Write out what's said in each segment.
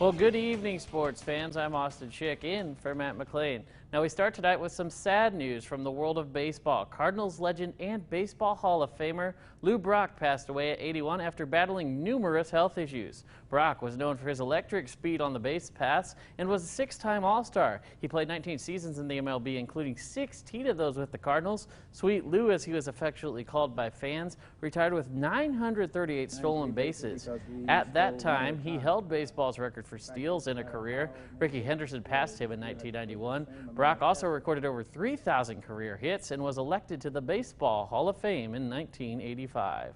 Well, good evening, sports fans. I'm Austin Schick in for Matt McLean. Now, we start tonight with some sad news from the world of baseball. Cardinals legend and Baseball Hall of Famer Lou Brock passed away at 81 after battling numerous health issues. Brock was known for his electric speed on the base paths and was a six-time All-Star. He played 19 seasons in the MLB, including 16 of those with the Cardinals. Sweet Lou, as he was affectionately called by fans, retired with 938 stolen bases. At that time, he held baseball's record for steals in a career. Rickey Henderson passed him in 1991. Brock also recorded over 3,000 career hits and was elected to the Baseball Hall of Fame in 1985.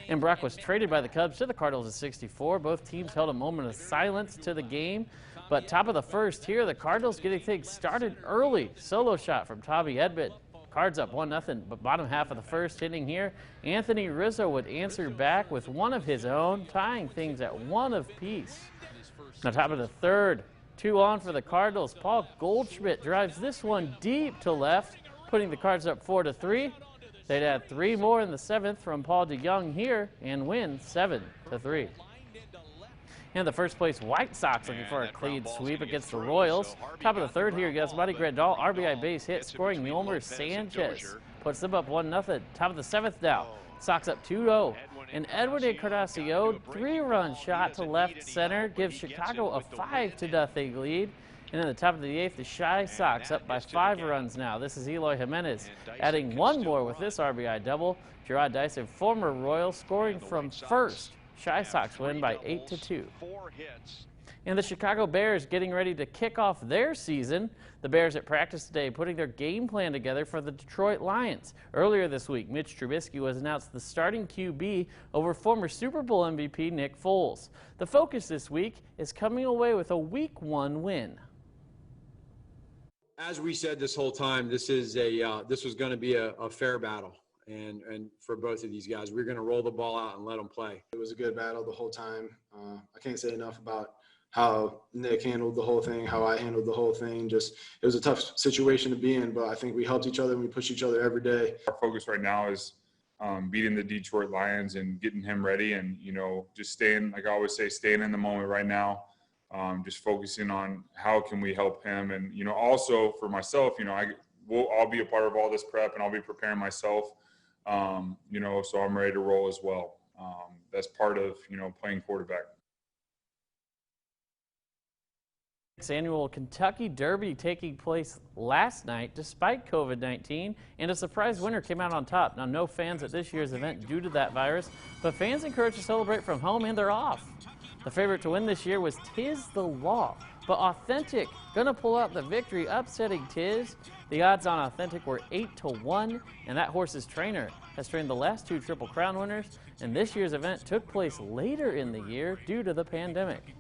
And Brock was traded by the Cubs to the Cardinals at 64. Both teams held a moment of silence to the game. But top of the first here, the Cardinals getting things started early. Solo shot from Tommy Edman. Cards up 1-0, but bottom half of the first inning here, Anthony Rizzo would answer back with one of his own, tying things at one apiece. Now top of the third, 2 on for the Cardinals. Paul Goldschmidt drives this one deep to left, putting the Cards up 4-3. They'd add 3 more in the 7th from Paul DeYoung here and win 7-3. And the first place White Sox looking for a clean sweep against the Royals. Top of the third here, Yasmani Grandal, RBI base hit, scoring Yolmer Sanchez. Puts them up 1-0. Top of the 7th now. Sox up 2-0. And Edwin Encarnacion, 3-run shot to left center, gives Chicago a 5-0 lead. And in the top of the 8th, the Shy Sox up by 5 runs now. This is Eloy Jimenez adding 1 more with this RBI double. Gerard Dyson, former Royal, scoring from first. Shy Sox win by 8-2. And the Chicago Bears getting ready to kick off their season. The Bears at practice today putting their game plan together for the Detroit Lions. Earlier this week, Mitch Trubisky was announced the starting QB over former Super Bowl MVP Nick Foles. The focus this week is coming away with a Week 1 win. As we said this whole time, this was going to be a fair battle. And for both of these guys, we're going to roll the ball out and let them play. It was a good battle the whole time. I can't say enough about how Nick handled the whole thing, how I handled the whole thing. It was a tough situation to be in, but I think we helped each other and we pushed each other every day. Our focus right now is beating the Detroit Lions and getting him ready and, just staying, like I always say, staying in the moment right now. Just focusing on how can we help him. And, also for myself, I'll be a part of all this prep and I'll be preparing myself. So I'm ready to roll as well. That's part of, playing quarterback. Annual Kentucky Derby taking place last night despite COVID-19, and a surprise winner came out on top. Now, no fans at this year's event due to that virus, but fans encouraged to celebrate from home, and they're off. The favorite to win this year was Tiz the Law, but Authentic gonna pull out the victory, upsetting Tiz. The odds on Authentic were 8-1, and that horse's trainer has trained the last 2 Triple Crown winners, and this year's event took place later in the year due to the pandemic.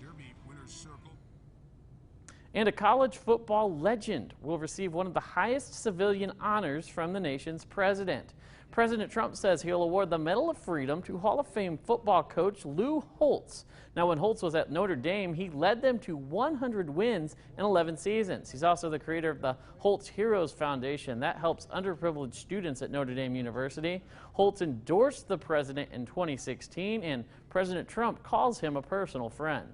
And a college football legend will receive one of the highest civilian honors from the nation's president. President Trump says he'll award the Medal of Freedom to Hall of Fame football coach Lou Holtz. Now, when Holtz was at Notre Dame, he led them to 100 wins in 11 seasons. He's also the creator of the Holtz Heroes Foundation that helps underprivileged students at Notre Dame University. Holtz endorsed the president in 2016, and President Trump calls him a personal friend.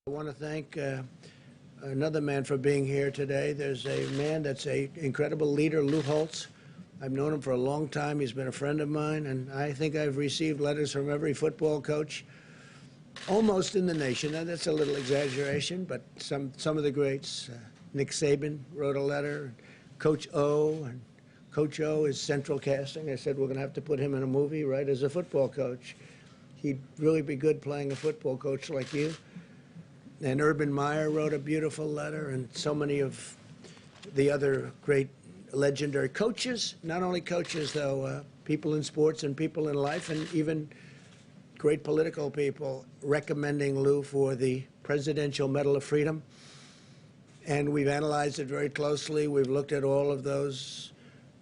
I want to thank another man for being here today. There's a man that's an incredible leader, Lou Holtz. I've known him for a long time. He's been a friend of mine, and I think I've received letters from every football coach almost in the nation. Now, that's a little exaggeration, but some of the greats. Nick Saban wrote a letter, Coach O, and Coach O is central casting. I said, we're going to have to put him in a movie, right, as a football coach. He'd really be good playing a football coach like you. And Urban Meyer wrote a beautiful letter, and so many of the other great legendary coaches, not only coaches, though, people in sports and people in life, and even great political people recommending Lou for the Presidential Medal of Freedom. And we've analyzed it very closely. We've looked at all of those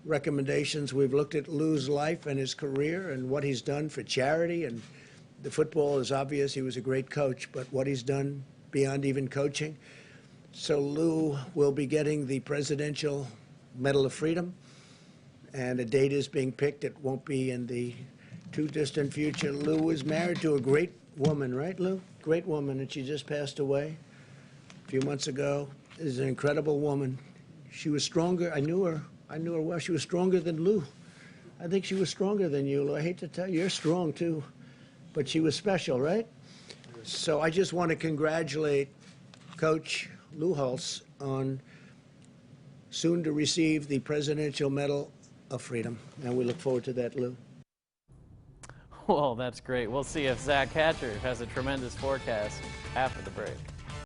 recommendations. We've looked at Lou's life and his career and what he's done for charity. And the football is obvious. He was a great coach, but what he's done beyond even coaching. So Lou will be getting the Presidential Medal of Freedom, and a date is being picked. It won't be in the too distant future. Lou was married to a great woman, right, Lou? Great woman, and she just passed away a few months ago. Is an incredible woman. She was stronger. I knew her well. She was stronger than Lou. I think she was stronger than you, Lou. I hate to tell you, you're strong too, but she was special, right? So I just want to congratulate Coach Lou Holtz on soon to receive the Presidential Medal of Freedom, and we look forward to that, Lou. Well, that's great. We'll see if Zach Hatcher has a tremendous forecast after the break.